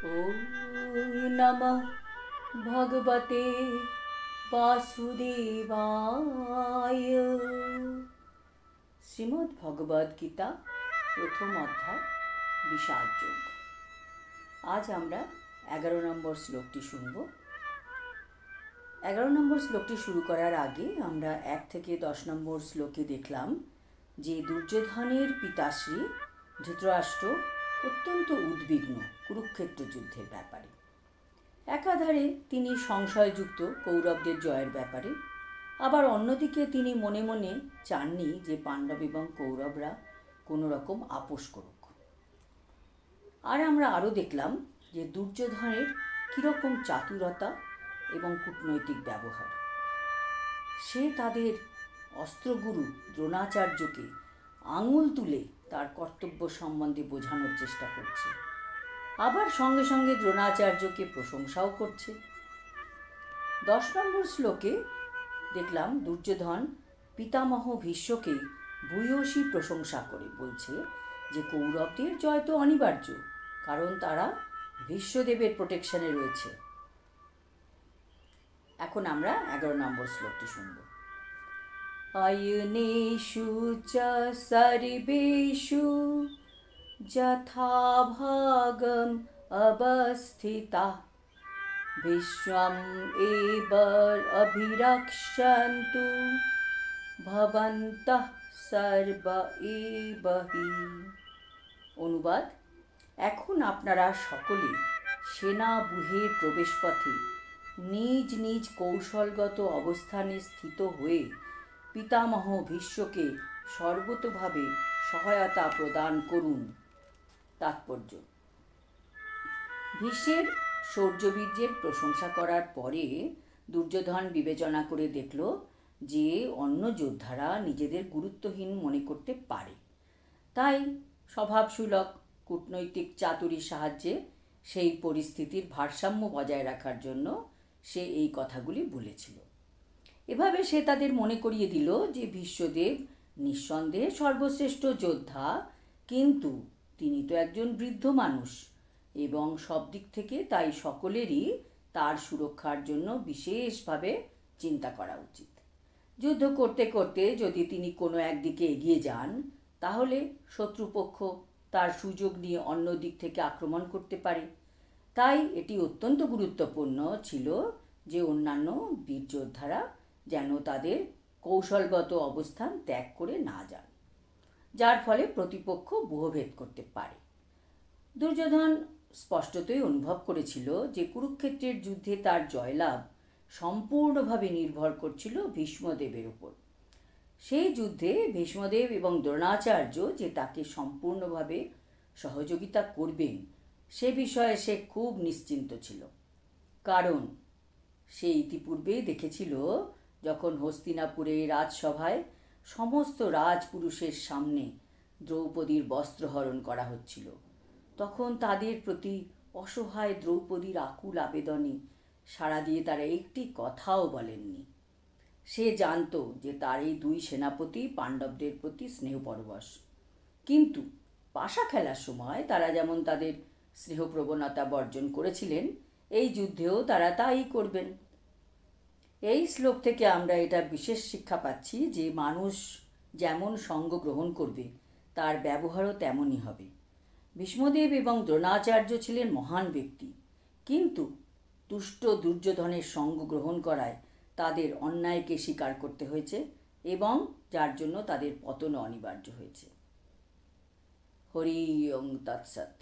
ওম নমঃ ভগবতে বাসুদেবায়। শ্রীমদ্ ভগবদ গীতা প্রথম অধ্যায় বিষাদ যোগ। আজ আমরা 11 নম্বর শ্লোকটি শুনব। 11 নম্বর শ্লোকটি শুরু করার আগে আমরা 1 থেকে 10 নম্বর শ্লোকে দেখলাম যে দুর্যোধনের পিতাশ্রী ধৃতরাষ্ট্র অত্যন্ত উদ্বিগ্ন কুরুক্ষেত্র যুদ্ধের ব্যাপারে। একাধারে তিনি সংশয়যুক্ত কৌরবদের জয়ের ব্যাপারে, আবার অন্যদিকে তিনি মনে মনে চাননি যে পাণ্ডব এবং কৌরবরা কোনো রকম আপোষ করুক। আর আমরা আরও দেখলাম যে দুর্যোধনের কীরকম চাতুরতা এবং কূটনৈতিক ব্যবহার। সে তাদের অস্ত্রগুরু দ্রোণাচার্যকে আঙুল তুলে তার কর্তব্য সম্বন্ধে বোঝানোর চেষ্টা করছে, আবার সঙ্গে সঙ্গে দ্রোণাচার্যকে প্রশংসাও করছে। 10 নম্বর শ্লোকে দেখলাম দুর্যোধন পিতামহ ভীষ্মকে ভূয়সী প্রশংসা করে বলছে যে কৌরবদের জয় তো অনিবার্য, কারণ তারা ভীষ্মদেবের প্রোটেকশনে রয়েছে। এখন আমরা 11 নম্বর শ্লোকটি শুনব। অয়নেষু চ সর্বেষু যথাভাগম অবস্থিতাঃ বিশ্বম এব অভিরক্ষন্তু ভবন্তঃ সর্ব এব হি। অনুবাদ: এখন আপনারা সকলে সেনাব্যূহের প্রবেশপথে নিজ নিজ কৌশলগত অবস্থানে স্থিত হয়ে পিতামহ ভীষ্মকে সর্বতোভাবে সহায়তা প্রদান করুন। তাৎপর্য: ভীষ্মের শৌর্যবীর্যের প্রশংসা করার পরে দুর্যোধন বিবেচনা করে দেখল যে অন্য যোদ্ধারা নিজেদের গুরুত্বহীন মনে করতে পারে, তাই স্বভাবসুলভ কূটনৈতিক চাতুরীর সাহায্যে সেই পরিস্থিতির ভারসাম্য বজায় রাখার জন্য সে এই কথাগুলি বলেছিল। এভাবে সে তাদের মনে করিয়ে দিল যে ভীষ্মদেব নিঃসন্দেহে সর্বশ্রেষ্ঠ যোদ্ধা, কিন্তু তিনি তো একজন বৃদ্ধ মানুষ এবং সব দিক থেকে তাই সকলেরই তার সুরক্ষার জন্য বিশেষভাবে চিন্তা করা উচিত। যুদ্ধ করতে করতে যদি তিনি কোনো একদিকে এগিয়ে যান, তাহলে শত্রুপক্ষ তার সুযোগ নিয়ে অন্য দিক থেকে আক্রমণ করতে পারে। তাই এটি অত্যন্ত গুরুত্বপূর্ণ ছিল যে অন্যান্য বীর যোদ্ধারা যেন তাদের কৌশলগত অবস্থান ত্যাগ করে না যান, যার ফলে প্রতিপক্ষ ব্যূহভেদ করতে পারে। দুর্যোধন স্পষ্টতই অনুভব করেছিল যে কুরুক্ষেত্রের যুদ্ধে তার জয়লাভ সম্পূর্ণভাবে নির্ভর করছিল ভীষ্মদেবের উপর। সেই যুদ্ধে ভীষ্মদেব এবং দ্রোণাচার্য যে তাকে সম্পূর্ণভাবে সহযোগিতা করবেন সে বিষয়ে সে খুব নিশ্চিন্ত ছিল, কারণ সে ইতিপূর্বেই দেখেছিল যখন হস্তিনাপুরে রাজসভায় সমস্ত রাজপুরুষের সামনে দ্রৌপদীর বস্ত্রহরণ করা হচ্ছিল, তখন তাদের প্রতি অসহায় দ্রৌপদীর আকুল আবেদনে সাড়া দিয়ে তারা একটি কথাও বলেননি। সে জানত যে তার এই দুই সেনাপতি পাণ্ডবদের প্রতি স্নেহপরবশ, কিন্তু পাশা খেলার সময় তারা যেমন তাদের স্নেহপ্রবণতা বর্জন করেছিলেন, এই যুদ্ধেও তারা তাই করবেন। এই শ্লোক থেকে আমরা এটা বিশেষ শিক্ষা পাচ্ছি যে মানুষ যেমন সঙ্গ গ্রহণ করবে তার ব্যবহারও তেমনই হবে। ভীষ্মদেব এবং দ্রোণাচার্য ছিলেন মহান ব্যক্তি, কিন্তু তুষ্ট দুর্যোধনের সঙ্গ গ্রহণ করায় তাদের অন্যায়কে স্বীকার করতে হয়েছে এবং যার জন্য তাদের পতন অনিবার্য হয়েছে। হরি ওং তৎসৎ।